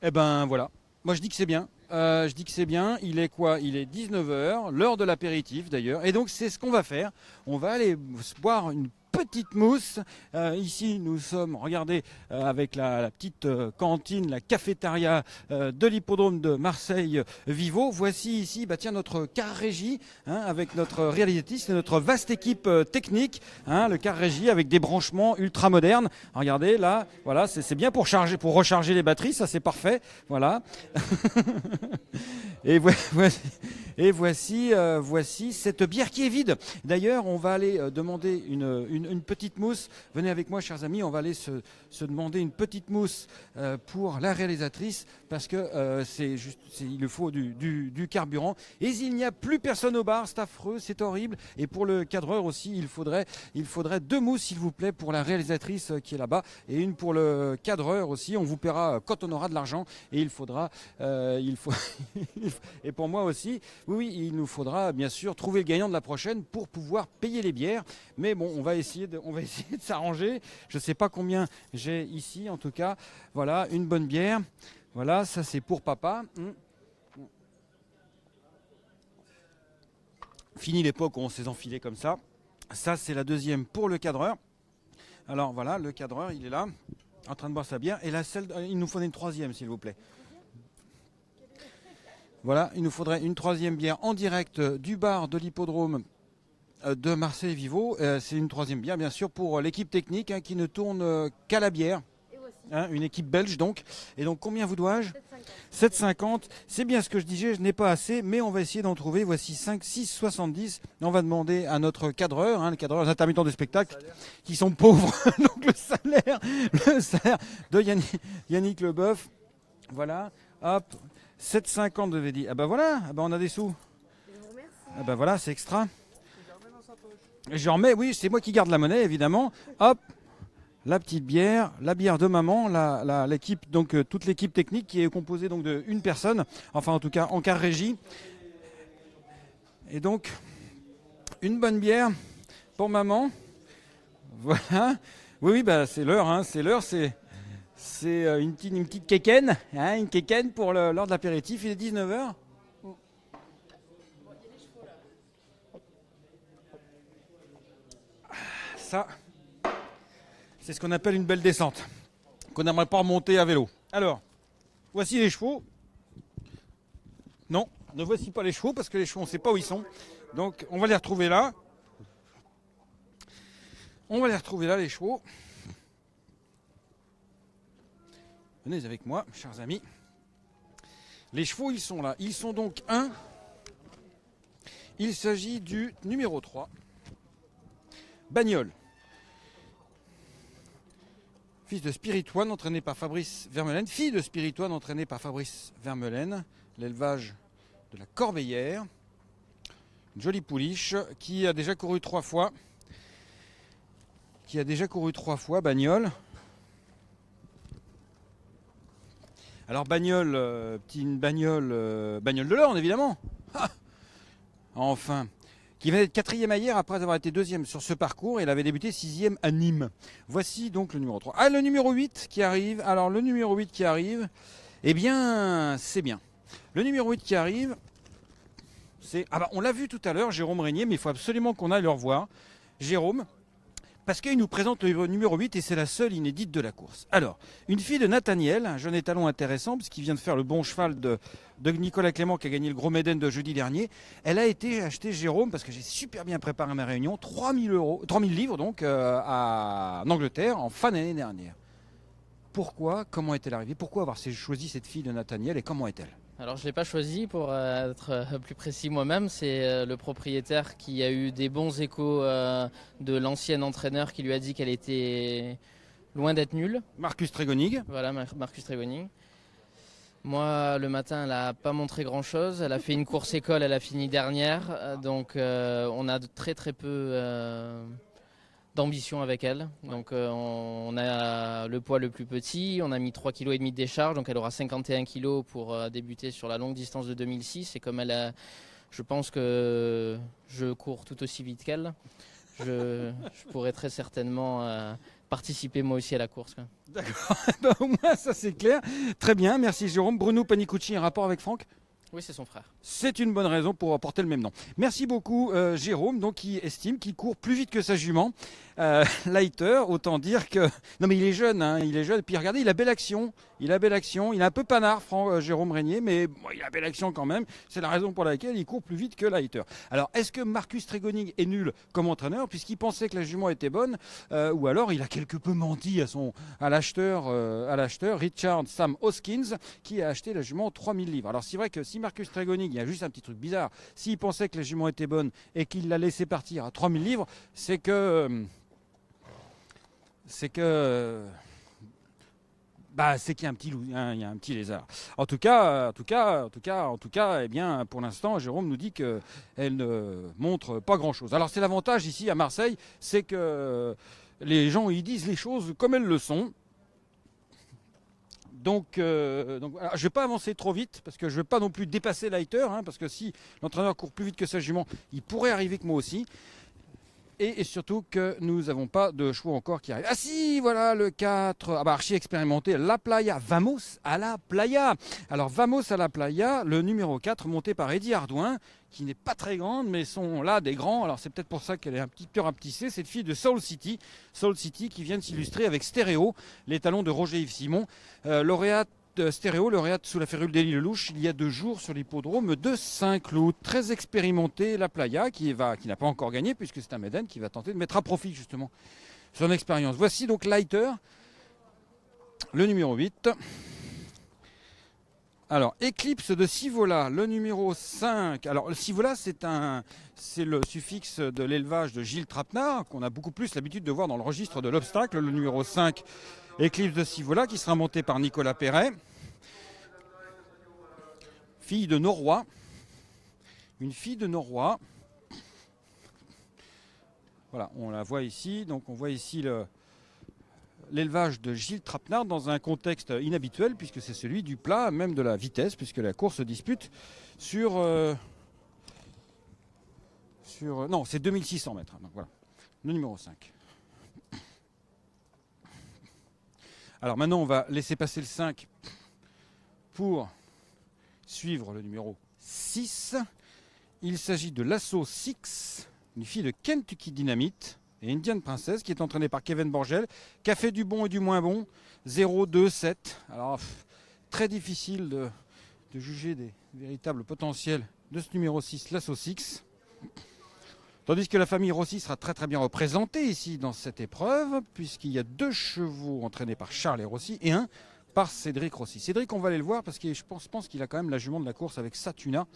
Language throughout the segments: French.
Eh ben voilà. Moi je dis que c'est bien. Je dis que c'est bien. Il est quoi? Il est 19 heures, l'heure de l'apéritif d'ailleurs. Et donc c'est ce qu'on va faire. On va aller boire une petite mousse. Ici nous sommes, regardez, avec la petite cantine, la cafétéria de l'hippodrome de Marseille Vivo. Voici ici, bah tiens, notre car régie, hein, avec notre réalisatrice et notre vaste équipe technique, hein, le car régie avec des branchements ultra modernes. Regardez là, voilà, c'est bien pour charger, pour recharger les batteries, ça c'est parfait. Voilà. Et voici, voici cette bière qui est vide. D'ailleurs, on va aller demander une petite mousse. Venez avec moi, chers amis, on va aller se demander une petite mousse pour la réalisatrice parce que il lui faut du carburant. Et il n'y a plus personne au bar, c'est affreux, c'est horrible. Et pour le cadreur aussi, il faudrait deux mousses, s'il vous plaît, pour la réalisatrice qui est là-bas et une pour le cadreur aussi. On vous paiera quand on aura de l'argent et il faudra, et pour moi aussi, oui, il nous faudra bien sûr trouver le gagnant de la prochaine pour pouvoir payer les bières. Mais bon, on va essayer de s'arranger. Je ne sais pas combien j'ai ici, en tout cas. Voilà, une bonne bière. Voilà, ça c'est pour papa. Fini l'époque où on s'est enfilé comme ça. Ça c'est la deuxième pour le cadreur. Alors voilà, le cadreur, il est là, en train de boire sa bière. Et là, il nous faudrait une troisième, s'il vous plaît. Voilà, il nous faudrait une troisième bière en direct du bar de l'hippodrome de Marseille Vivo. C'est une troisième bière, bien sûr, pour l'équipe technique hein, qui ne tourne qu'à la bière. Hein, une équipe belge donc. Et donc combien vous dois-je? 7,50. C'est bien ce que je disais, je n'ai pas assez, mais on va essayer d'en trouver. Voici 5, 6,70. On va demander à notre cadreur, hein, les cadreurs intermittents de spectacle, qui sont pauvres. Donc le salaire de Yannick Leboeuf. Voilà, hop. 7,50 devait dire. Ah ben voilà, ah ben on a des sous. Ah ben voilà, c'est extra. Je remets, oui, c'est moi qui garde la monnaie, évidemment. Hop, la petite bière, la bière de maman, l'équipe, donc toute l'équipe technique qui est composée donc de une personne, enfin en tout cas en car régie. Et donc, une bonne bière pour maman. Voilà. Oui, oui, bah c'est l'heure, hein, c'est l'heure, c'est une petite quéquenne, hein, une quéquenne pour l'heure de l'apéritif. Il est 19 heures. Ça, c'est ce qu'on appelle une belle descente, qu'on n'aimerait pas remonter à vélo. Alors, voici les chevaux. Non, ne voici pas les chevaux parce que les chevaux, on ne sait pas où ils sont. Donc, on va les retrouver là. On va les retrouver là, les chevaux. Venez avec moi, chers amis. Les chevaux, ils sont là. Ils sont donc un. Il s'agit du numéro 3. Bagnole. Fils de Spiritoine, entraîné par Fabrice Vermeulen. Fille de Spiritoine, entraînée par Fabrice Vermeulen. L'élevage de la Corbeillère. Une jolie pouliche qui a déjà couru 3 fois. Bagnole. Alors bagnole, petite bagnole de l'Orne évidemment. Ah, enfin, qui venait d'être 4e hier après avoir été 2e sur ce parcours. Il avait débuté 6e à Nîmes. Voici donc le numéro 3. Ah, le numéro 8 qui arrive. Alors le numéro 8 qui arrive, eh bien c'est bien. Le numéro 8 qui arrive, c'est... Ah bah on l'a vu tout à l'heure, Jérôme Régnier, mais il faut absolument qu'on aille le revoir. Jérôme, parce qu'il nous présente le numéro 8 et c'est la seule inédite de la course. Alors, une fille de Nathaniel, un jeune étalon intéressant, parce qu'il vient de faire le bon cheval de Nicolas Clément qui a gagné le Gros Méden de jeudi dernier. Elle a été achetée, Jérôme, parce que j'ai super bien préparé ma réunion, 3000 livres donc en Angleterre en fin d'année dernière. Pourquoi? Comment est-elle arrivée? Pourquoi avoir choisi cette fille de Nathaniel et comment est-elle? Alors je ne l'ai pas choisi pour être plus précis moi-même, c'est le propriétaire qui a eu des bons échos de l'ancien entraîneur qui lui a dit qu'elle était loin d'être nulle. Marcus Trégonig. Voilà, Marcus Trégonig. Moi le matin elle n'a pas montré grand-chose, elle a fait une course école, elle a fini dernière, donc on a très très peu d'ambition avec elle. Donc on a le poids le plus petit, on a mis 3,5 kg de décharge, donc elle aura 51 kg pour débuter sur la longue distance de 2006. Et comme je pense que je cours tout aussi vite qu'elle. je pourrais très certainement participer moi aussi à la course, quoi. D'accord, ben, au moins ça c'est clair. Très bien, merci Jérôme. Bruno Panicucci, un rapport avec Franck? Oui, c'est son frère. C'est une bonne raison pour porter le même nom. Merci beaucoup Jérôme, donc qui estime qu'il court plus vite que sa jument. Leiter, autant dire que... Non mais il est jeune, hein, il est jeune. Et puis regardez, il a belle action. Il a belle action. Il est un peu panard, Jérôme Régnier, mais bon, il a belle action quand même. C'est la raison pour laquelle il court plus vite que Leiter. Alors, est-ce que Marcus Tregoning est nul comme entraîneur, puisqu'il pensait que la jument était bonne, ou alors il a quelque peu menti à l'acheteur Richard Sam Hoskins, qui a acheté la jument 3000 livres. Alors c'est vrai que si Marcus Tregoning, il y a juste un petit truc bizarre, s'il pensait que la jument était bonne et qu'il l'a laissé partir à 3000 livres, c'est que c'est qu'il y a un petit loup, hein, il y a un petit lézard. En tout cas, eh bien, pour l'instant, Jérôme nous dit qu'elle ne montre pas grand-chose. Alors c'est l'avantage ici à Marseille, c'est que les gens ils disent les choses comme elles le sont. Donc je ne vais pas avancer trop vite parce que je ne veux pas non plus dépasser Leiter, hein, parce que si l'entraîneur court plus vite que sa jument, il pourrait arriver que moi aussi. Et surtout que nous n'avons pas de chevaux encore qui arrivent. Ah si, voilà le 4, archi expérimenté, La Playa, Vamos à la Playa. Alors Vamos à la Playa, le numéro 4, monté par Eddie Ardouin, qui n'est pas très grande, mais sont là des grands. Alors c'est peut-être pour ça qu'elle est un petit peu rapetissée, cette fille de Soul City qui vient de s'illustrer avec Stéréo, les talons de Roger-Yves Simon, lauréate Stéréo, lauréate sous la férule d'Élie Lelouch il y a 2 jours sur l'hippodrome de Saint-Cloud. Très expérimenté, La Playa, qui n'a pas encore gagné, puisque c'est un Méden qui va tenter de mettre à profit justement son expérience. Voici donc Leiter, le numéro 8. Alors, Éclipse de Sivola, le numéro 5. Alors, le Sivola, c'est le suffixe de l'élevage de Gilles Trapenard, qu'on a beaucoup plus l'habitude de voir dans le registre de l'obstacle. Le numéro 5, Éclipse de Sivola, qui sera monté par Nicolas Perret. Fille de Norrois. Une fille de Norrois. Voilà, on la voit ici. Donc, on voit ici l'élevage de Gilles Trapenard dans un contexte inhabituel, puisque c'est celui du plat, même de la vitesse, puisque la course se dispute non, c'est 2600 mètres. Donc, voilà, le numéro 5. Alors maintenant, on va laisser passer le 5 pour suivre le numéro 6. Il s'agit de l'Assaut 6, une fille de Kentucky Dynamite et Indian Princess, qui est entraînée par Kevin Borgel, qui a fait du bon et du moins bon, 0, 2, 7. Alors, très difficile de juger des véritables potentiels de ce numéro 6, l'Assaut 6. Tandis que la famille Rossi sera très très bien représentée ici dans cette épreuve, puisqu'il y a 2 chevaux entraînés par Charles et Rossi et un par Cédric Rossi. Cédric, on va aller le voir parce que je pense qu'il a quand même la jument de la course avec Satuna,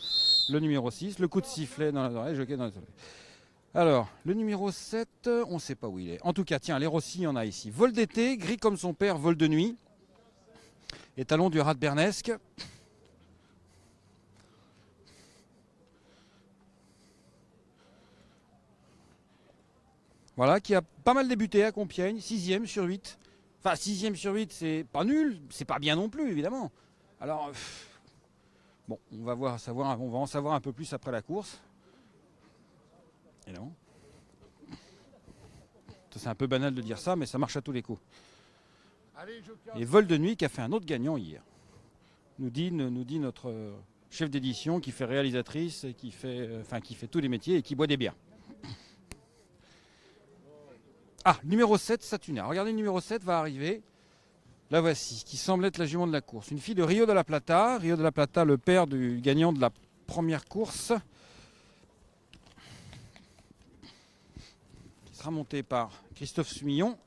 le numéro 6, le coup de sifflet dans les oreilles, jockey dans les oreilles. Alors, le numéro 7, on ne sait pas où il est. En tout cas, tiens, les Rossi, il y en a ici. Vol d'été, gris comme son père, vol de nuit. Étalon du Rat Bernesque. Voilà, qui a pas mal débuté à Compiègne, 6e sur 8. Enfin, 6e sur 8, c'est pas nul, c'est pas bien non plus, évidemment. Alors, bon, on va en savoir un peu plus après la course. Et non. C'est un peu banal de dire ça, mais ça marche à tous les coups. Et Vol de nuit qui a fait un autre gagnant hier. Nous dit notre chef d'édition qui fait réalisatrice, et qui fait tous les métiers et qui boit des bières. Ah, numéro 7, Satuna. Regardez, le numéro 7 va arriver. La voici, qui semble être la jument de la course. Une fille de Rio de la Plata. Rio de la Plata, le père du gagnant de la première course. Qui sera monté par Christophe Soumillon,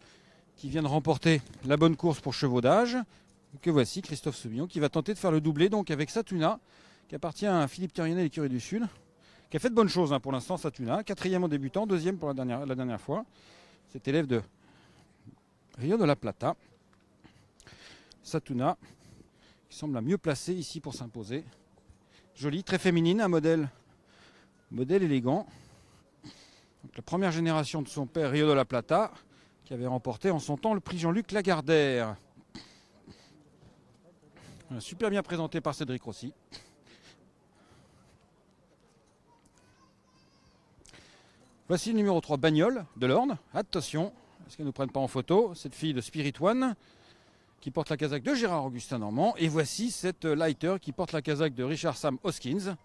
qui vient de remporter la bonne course pour Chevaudage. Que voici, Christophe Soumillon, qui va tenter de faire le doublé donc avec Satuna, qui appartient à Philippe Thirionnel et l'écurie du Sud, qui a fait de bonnes choses pour l'instant, Satuna. 4e en débutant, 2e pour la dernière fois. Cet élève de Rio de la Plata. Satuna, qui semble la mieux placée ici pour s'imposer. Jolie, très féminine, un modèle élégant. Donc, la première génération de son père, Rio de la Plata, qui avait remporté en son temps le prix Jean-Luc Lagardère. Super bien présenté par Cédric Rossi. Voici le numéro 3, Bagnole de l'Orne. Attention, est-ce qu'elle ne nous prenne pas en photo, cette fille de Spirit One qui porte la casaque de Gérard Augustin Normand. Et voici cette Lighter qui porte la casaque de Richard Sam Hoskins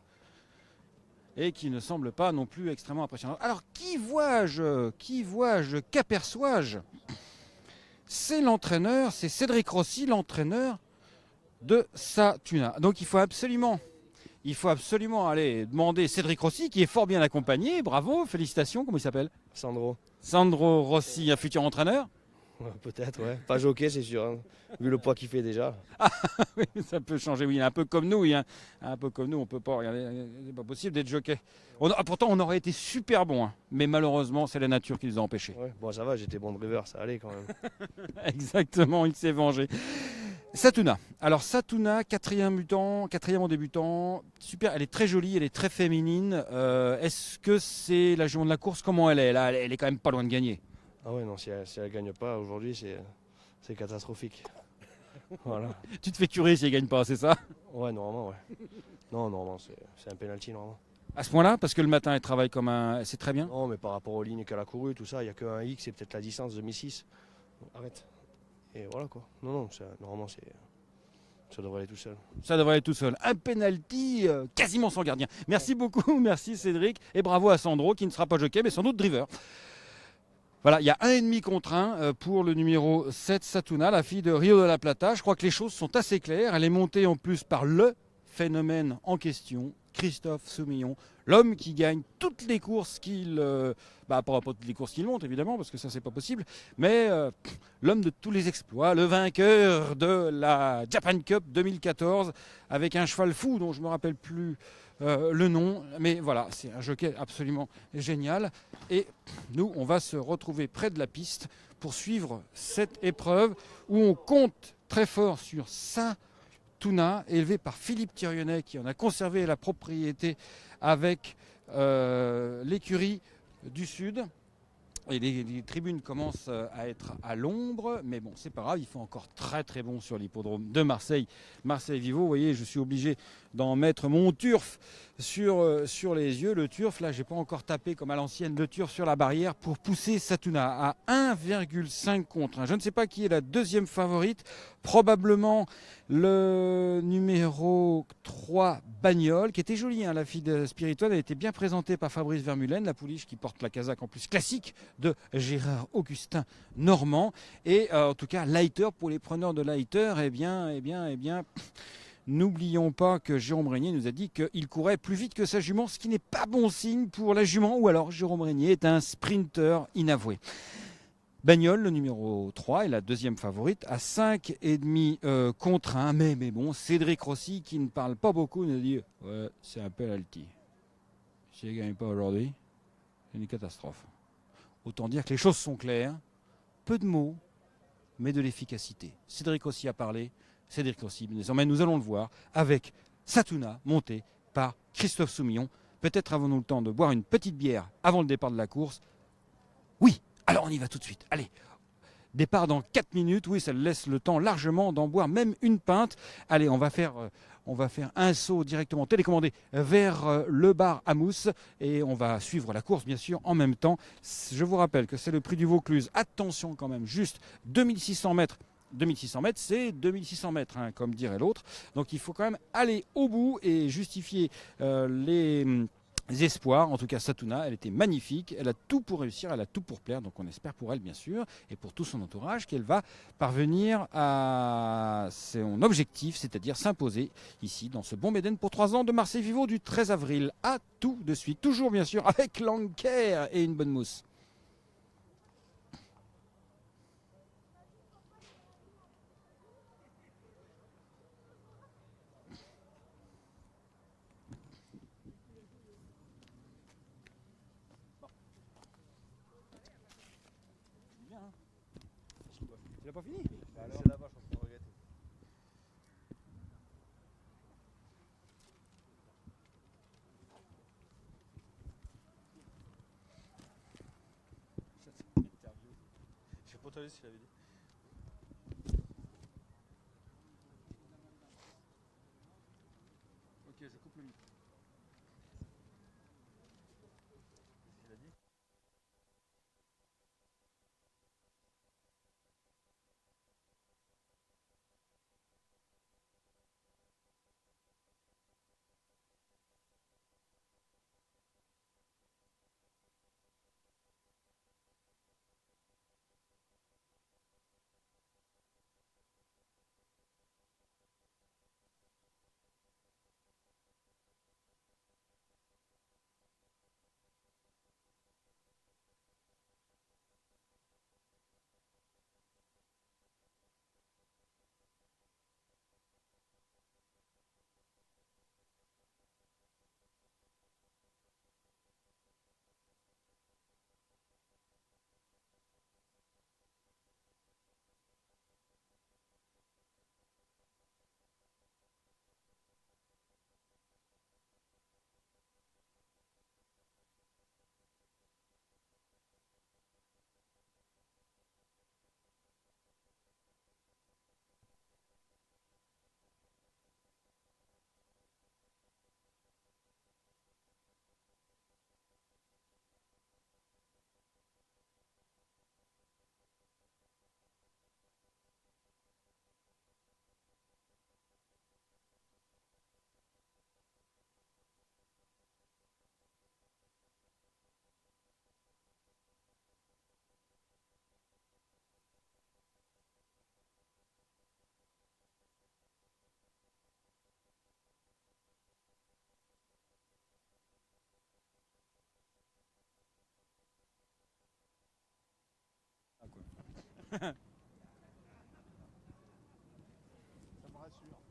et qui ne semble pas non plus extrêmement impressionnante. Alors, qui vois-je, qu'aperçois-je? C'est l'entraîneur, c'est Cédric Rossi, l'entraîneur de Satuna. Donc il faut absolument aller demander Cédric Rossi, qui est fort bien accompagné. Bravo, félicitations, comment il s'appelle? Sandro Rossi, un futur entraîneur? Ouais, peut-être, ouais. Pas jockey, c'est sûr, hein, vu le poids qu'il fait déjà. Oui, ça peut changer, oui, un peu comme nous, oui, hein. Un peu comme nous, on peut pas, regardez, c'est pas possible d'être jockey. Pourtant, on aurait été super bon, hein. Mais malheureusement, c'est la nature qui nous a empêchés. Ouais, bon, ça va, j'étais bon driver, ça allait quand même. Exactement, il s'est vengé. Satuna. Alors Satuna, quatrième en débutant, super, elle est très jolie, elle est très féminine. Est-ce que c'est la jument de la course? Comment elle est? Là, elle est quand même pas loin de gagner. Ah ouais, non, si elle gagne pas aujourd'hui, c'est catastrophique. Voilà. Tu te fais curer si elle gagne pas, c'est ça? Ouais, normalement, ouais. Non, normalement, c'est un penalty, normalement. À ce point-là, parce que le matin elle travaille comme un... C'est très bien. Non, mais par rapport aux lignes qu'elle a courues, tout ça, il n'y a qu'un X, c'est peut-être la distance 2006. Arrête. Et voilà quoi. Non, normalement, ça devrait aller tout seul. Ça devrait être tout seul. Un penalty quasiment sans gardien. Merci beaucoup, merci Cédric. Et bravo à Sandro qui ne sera pas jockey mais sans doute driver. Voilà, il y a 1,5 contre 1 pour le numéro 7, Satuna, la fille de Rio de la Plata. Je crois que les choses sont assez claires. Elle est montée en plus par le phénomène en question, Christophe Soumillon, l'homme qui gagne toutes les courses pas toutes les courses qu'il monte évidemment, parce que ça c'est pas possible, mais l'homme de tous les exploits, le vainqueur de la Japan Cup 2014 avec un cheval fou dont je me rappelle plus le nom, mais voilà, c'est un jockey absolument génial. Et nous, on va se retrouver près de la piste pour suivre cette épreuve où on compte très fort sur Satuna, élevé par Philippe Thirionnet, qui en a conservé la propriété avec l'écurie du Sud. Et les tribunes commencent à être à l'ombre, mais bon, c'est pas grave, il faut encore très très bon sur l'hippodrome de Marseille. Marseille-Vivo, vous voyez, je suis obligé d'en mettre mon turf sur les yeux. Le turf, là, j'ai pas encore tapé comme à l'ancienne le turf sur la barrière pour pousser Satuna à 1,5 contre 1. Je ne sais pas qui est la deuxième favorite, probablement le numéro 3, Bagnole, qui était jolie, hein, la fille de Spirit One. Elle était bien présentée par Fabrice Vermeulen, la pouliche qui porte la casaque en plus classique de Gérard Augustin Normand. Et en tout cas, Lighter, pour les preneurs de Lighter, eh bien, n'oublions pas que Jérôme Régnier nous a dit qu'il courait plus vite que sa jument, ce qui n'est pas bon signe pour la jument, ou alors Jérôme Régnier est un sprinter inavoué. Bagnole, le numéro 3, est la deuxième favorite, à 5,5 contre 1. Mais bon, Cédric Rossi, qui ne parle pas beaucoup, nous dit « Ouais, c'est un penalty. Si elle ne gagne pas aujourd'hui, c'est une catastrophe. » Autant dire que les choses sont claires, peu de mots, mais de l'efficacité. Cédric Rossi a parlé, Cédric Rossi, désormais nous allons le voir, avec Satuna, monté par Christophe Soumillon. Peut-être avons-nous le temps de boire une petite bière avant le départ de la course. Oui, alors on y va tout de suite. Allez, départ dans 4 minutes. Oui, ça laisse le temps largement d'en boire même une pinte. Allez, on va faire un saut directement télécommandé vers le bar à mousse et on va suivre la course bien sûr en même temps. Je vous rappelle que c'est le prix du Vaucluse. Attention quand même, juste 2600 mètres. 2600 mètres, c'est 2600 mètres, hein, comme dirait l'autre. Donc il faut quand même aller au bout et justifier les espoirs. En tout cas, Satuna, elle était magnifique, elle a tout pour réussir, elle a tout pour plaire, donc on espère pour elle bien sûr, et pour tout son entourage, qu'elle va parvenir à son objectif, c'est-à-dire s'imposer ici dans ce bon Médène pour 3 ans de Marseille-Vivo du 13 avril. À tout de suite, toujours bien sûr avec l'Anker et une bonne mousse. Tu l'as pas fini? C'est là-bas, je pense qu'on regrette. Je sais pas t'avais si j'avais dit. Ok, je coupe le micro. Il a dit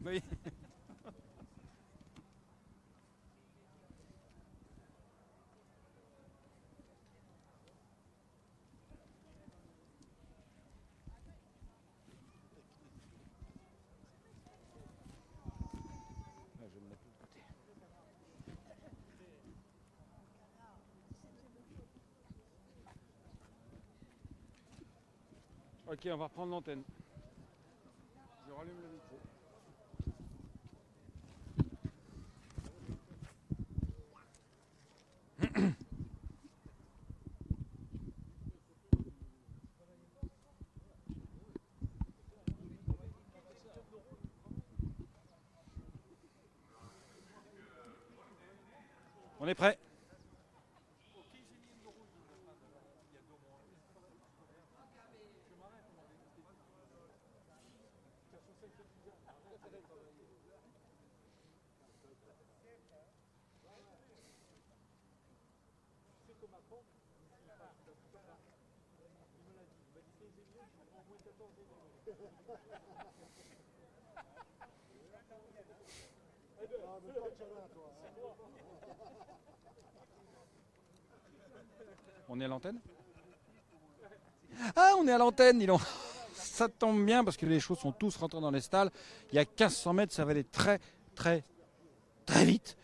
Oui. Ok, on va reprendre l'antenne. Je rallume le micro. On est prêt? On est à l'antenne? Ah, on est à l'antenne, dis donc. Ça tombe bien parce que les chevaux sont tous rentrés dans les stalles. Il y a 1500 mètres, ça va aller très, très, très vite.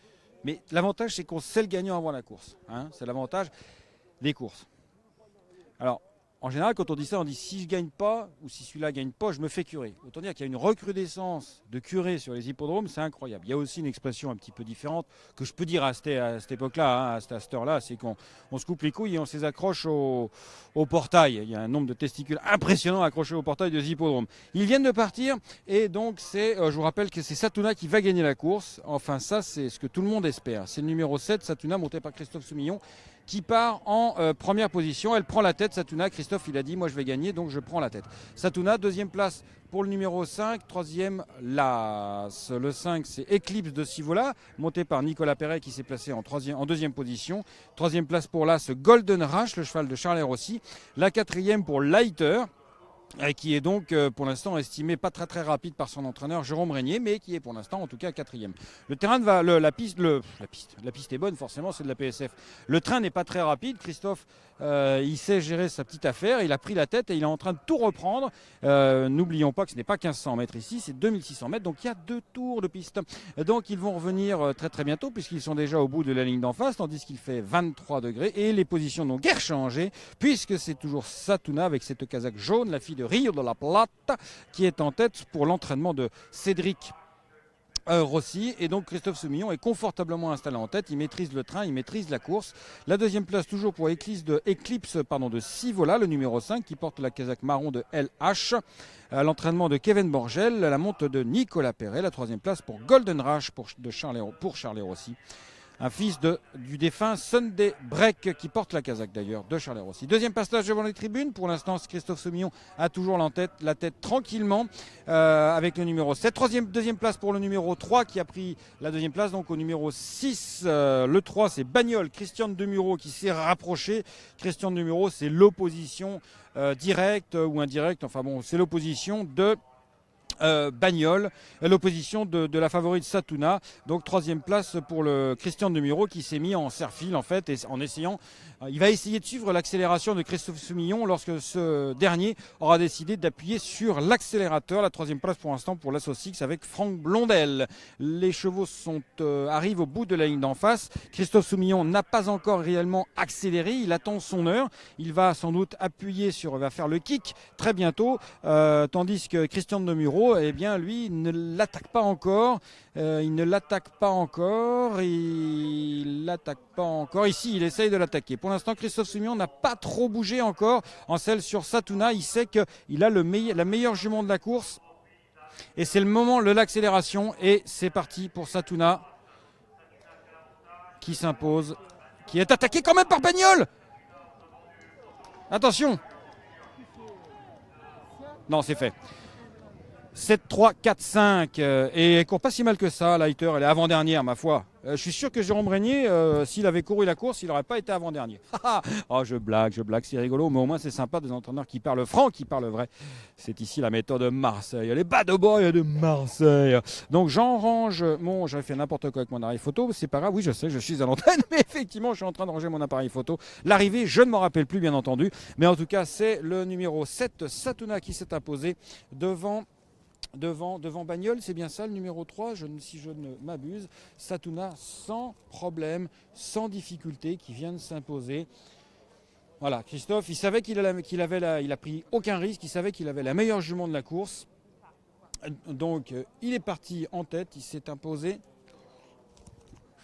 Mais l'avantage, c'est qu'on sait le gagnant avant la course. Hein, c'est l'avantage des courses. Alors, en général, quand on dit ça, on dit si je gagne pas ou si celui-là gagne pas, je me fais curer. Autant dire qu'il y a une recrudescence de curés sur les hippodromes, c'est incroyable. Il y a aussi une expression un petit peu différente que je peux dire à cette époque-là, hein, à cette heure-là, c'est qu'on se coupe les couilles et on se les accroche au portail. Il y a un nombre de testicules impressionnant accrochés au portail des hippodromes. Ils viennent de partir et donc je vous rappelle que c'est Satuna qui va gagner la course. Enfin, ça, c'est ce que tout le monde espère. C'est le numéro 7, Satuna, monté par Christophe Soumillon, qui part en première position. Elle prend la tête, Satuna. Christophe, il a dit, moi je vais gagner, donc je prends la tête. Satuna, deuxième place pour le numéro 5. Troisième, Las. Le 5, c'est Eclipse de Sivola, monté par Nicolas Perret, qui s'est placé en deuxième position. Troisième place pour Las, Golden Rush, le cheval de Charles Rossi. La quatrième pour Lighter, qui est donc pour l'instant estimé pas très très rapide par son entraîneur Jérôme Régnier, mais qui est pour l'instant en tout cas quatrième. Le terrain la piste est bonne, forcément, c'est de la PSF. Le train n'est pas très rapide. Christophe, il sait gérer sa petite affaire, il a pris la tête et il est en train de tout reprendre. N'oublions pas que ce n'est pas 1500 mètres ici, c'est 2600 mètres, donc il y a 2 tours de piste. Donc ils vont revenir très très bientôt puisqu'ils sont déjà au bout de la ligne d'en face, tandis qu'il fait 23 degrés et les positions n'ont guère changé puisque c'est toujours Satuna avec cette casaque jaune, la fille de Rio de la Plata, qui est en tête pour l'entraînement de Cédric Rossi. Et donc Christophe Soumillon est confortablement installé en tête, il maîtrise le train, il maîtrise la course. La deuxième place toujours pour Eclipse de Sivola, le numéro 5, qui porte la casaque marron de LH. L'entraînement de Kevin Borgel, la monte de Nicolas Perret. La troisième place pour Golden Rush pour Charles Rossi. Un fils du défunt Sunday Break, qui porte la casaque d'ailleurs de Charles Rossi. Deuxième passage devant les tribunes. Pour l'instant, Christophe Soumillon a toujours la tête tranquillement avec le numéro 7. Deuxième place pour le numéro 3 qui a pris la deuxième place. Donc au numéro 6, le 3, c'est Bagnol, Christian Demuro qui s'est rapproché. Christian Demuro, c'est l'opposition directe ou indirecte. Enfin bon, c'est l'opposition de Bagnol, l'opposition de la favorite Satuna. Donc troisième place pour le Christian Demuro qui s'est mis en serre-file en fait, et en essayant, il va essayer de suivre l'accélération de Christophe Soumillon lorsque ce dernier aura décidé d'appuyer sur l'accélérateur. La troisième place pour l'instant pour l'Asso Six avec Franck Blondel. Les chevaux arrivent au bout de la ligne d'en face. Christophe Soumillon n'a pas encore réellement accéléré, il attend son heure. Il va sans doute va faire le kick très bientôt, tandis que Christian Demuro, eh bien, lui, il ne l'attaque pas encore. Ici, il essaye de l'attaquer. Pour l'instant, Christophe Soumillon n'a pas trop bougé encore en selle sur Satuna. Il sait qu'il a la meilleure jument de la course. Et c'est le moment de l'accélération. Et c'est parti pour Satuna, qui s'impose, qui est attaqué quand même par Bagnol. Attention. Non, c'est fait. 7, 3, 4, 5. Et elle court pas si mal que ça, Leiter. Elle est avant-dernière, ma foi. Je suis sûr que Jérôme Régnier, s'il avait couru la course, il n'aurait pas été avant-dernier. Oh, je blague, c'est rigolo. Mais au moins, c'est sympa des entraîneurs qui parlent franc, qui parlent vrai. C'est ici la méthode de Marseille. Les bad boys de Marseille. Donc, j'en range mon... J'avais fait n'importe quoi avec mon appareil photo. C'est pas grave. Oui, je sais, je suis à l'antenne. Mais effectivement, je suis en train de ranger mon appareil photo. L'arrivée, je ne m'en rappelle plus, bien entendu. Mais en tout cas, c'est le numéro 7, Satuna, qui s'est imposé devant Bagnoles, c'est bien ça, le numéro 3, si je ne m'abuse. Satuna, sans problème, sans difficulté, qui vient de s'imposer. Voilà, Christophe, il savait il a pris aucun risque, il savait qu'il avait la meilleure jument de la course. Donc, il est parti en tête, il s'est imposé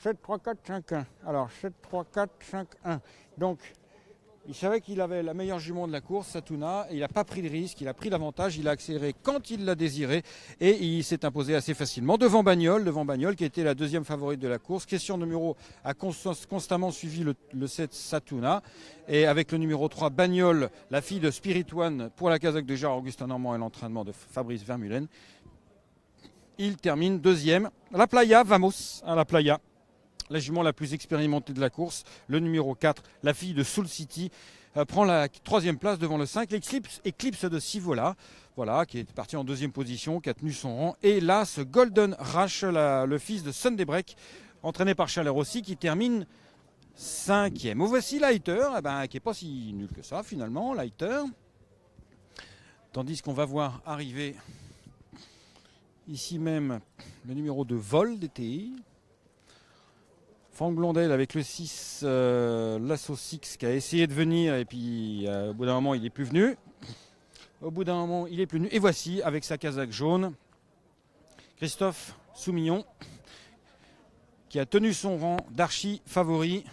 7, 3, 4, 5, 1. Alors, 7, 3, 4, 5, 1. Donc, il savait qu'il avait la meilleure jument de la course, Satuna, et il n'a pas pris de risque, il a pris l'avantage, il a accéléré quand il l'a désiré, et il s'est imposé assez facilement devant Bagnoles, qui était la deuxième favorite de la course. Question numéro a constamment suivi le 7 Satuna, et avec le numéro 3 Bagnoles, la fille de Spirit One pour la casaque de Gérard Augustin Normand et l'entraînement de Fabrice Vermeulen. Il termine deuxième. La Playa, vamos à la Playa. La jument la plus expérimentée de la course, le numéro 4, la fille de Soul City, prend la troisième place devant le 5, l'Eclipse de Sivola, voilà, qui est parti en deuxième position, qui a tenu son rang. Et là, ce Golden Rush, le fils de Sunday Break, entraîné par Charles Rossi, qui termine 5e. Voici Leiter, qui n'est pas si nul que ça finalement, Leiter. Tandis qu'on va voir arriver ici même le numéro de Vol DTI. Franck Blondel avec le 6, l'Asso 6 qui a essayé de venir et puis au bout d'un moment il n'est plus venu. Et voici avec sa casaque jaune, Christophe Soumillon qui a tenu son rang d'archi favori,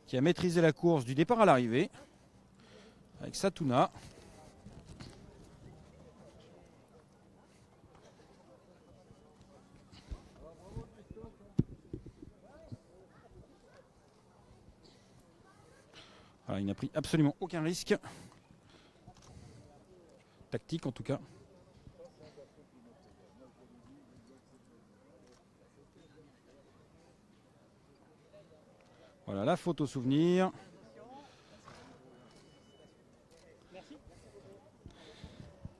qui a maîtrisé la course du départ à l'arrivée avec Satuna. Voilà, il n'a pris absolument aucun risque. Tactique en tout cas. Voilà la photo souvenir.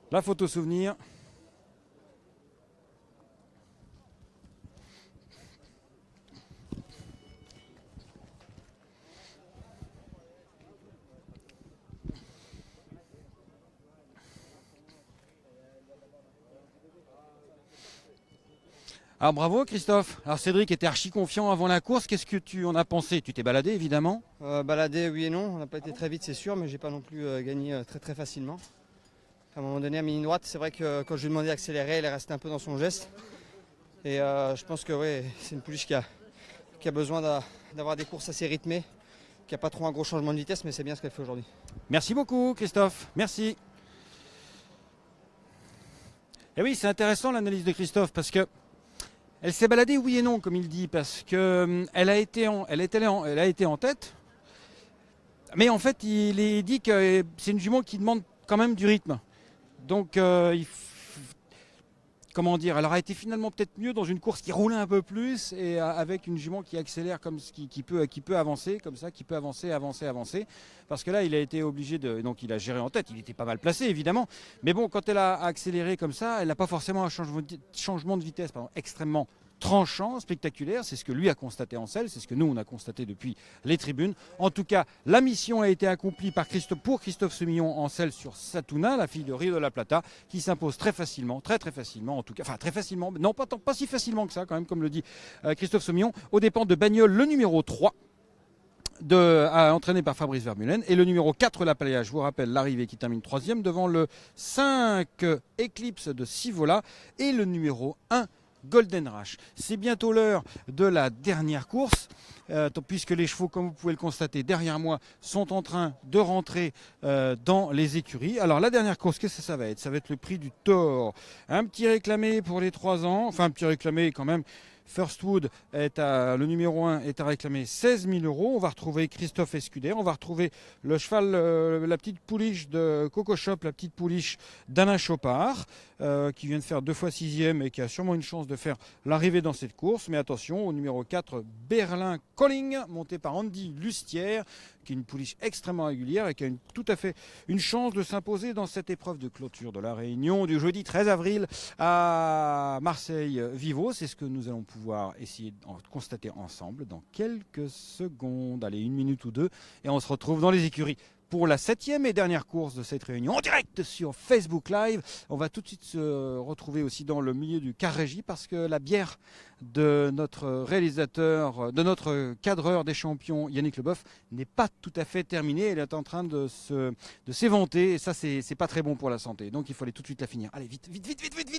La photo souvenir. Alors bravo Christophe. Alors Cédric était archi confiant avant la course. Qu'est-ce que tu en as pensé? Tu t'es baladé évidemment? Baladé oui et non. On n'a pas été très vite c'est sûr, mais j'ai pas non plus gagné très facilement. À un moment donné à mini droite, c'est vrai que quand je lui ai demandé d'accélérer, elle est restée un peu dans son geste. Et je pense que c'est une pouliche qui a besoin d'avoir des courses assez rythmées, qui n'a pas trop un gros changement de vitesse, mais c'est bien ce qu'elle fait aujourd'hui. Merci beaucoup Christophe. Merci. Et oui, c'est intéressant l'analyse de Christophe parce que elle s'est baladée oui et non, comme il dit, parce que elle a été en tête. Mais en fait, il est dit que c'est une jument qui demande quand même du rythme. Donc, comment dire, elle aurait été finalement peut-être mieux dans une course qui roulait un peu plus et avec une jument qui accélère comme qui peut avancer comme ça, qui peut avancer. Parce que là, il a été obligé donc il a géré en tête. Il était pas mal placé évidemment, mais bon, quand elle a accéléré comme ça, elle n'a pas forcément un changement de vitesse, extrêmement tranchant, spectaculaire. C'est ce que lui a constaté en selle, c'est ce que nous on a constaté depuis les tribunes. En tout cas, la mission a été accomplie pour Christophe Soumillon en selle sur Satuna, la fille de Rio de la Plata, qui s'impose très facilement, très facilement en tout cas, enfin très facilement, non pas si facilement que ça quand même, comme le dit Christophe Soumillon, aux dépens de Bagnoles, le numéro 3. Entraîné par Fabrice Vermeulen, et le numéro 4 la Playa, je vous rappelle l'arrivée, qui termine 3e devant le 5 Eclipse de Sivola et le numéro 1 Golden Rush. C'est bientôt l'heure de la dernière course, puisque les chevaux, comme vous pouvez le constater derrière moi, sont en train de rentrer dans les écuries. Alors la dernière course, qu'est-ce que ça va être? Ça va être le prix du Thor. Un petit réclamé pour les 3 ans, enfin un petit réclamé quand même, Firstwood le numéro 1 est à réclamer 16 000 euros. On va retrouver Christophe Escuder, on va retrouver le cheval, la petite pouliche de Coco Shop, la petite pouliche d'Alain Chopard, qui vient de faire 2 fois 6e et qui a sûrement une chance de faire l'arrivée dans cette course. Mais attention, au numéro 4, Berlin Calling, monté par Andy Lustière, qui est une pouliche extrêmement régulière et qui a tout à fait une chance de s'imposer dans cette épreuve de clôture de la Réunion du jeudi 13 avril à Marseille-Vivo. C'est ce que nous allons pouvoir essayer de constater ensemble dans quelques secondes. Allez, 1 minute ou 2 et on se retrouve dans les écuries pour la 7e et dernière course de cette réunion en direct sur Facebook Live. On va tout de suite se retrouver aussi dans le milieu du car régie parce que la bière de notre réalisateur, de notre cadreur des champions Yannick Leboeuf n'est pas tout à fait terminée. Elle est en train de s'éventer et ça c'est pas très bon pour la santé. Donc il faut aller tout de suite la finir. Allez, vite, vite, vite, vite, vite, vite.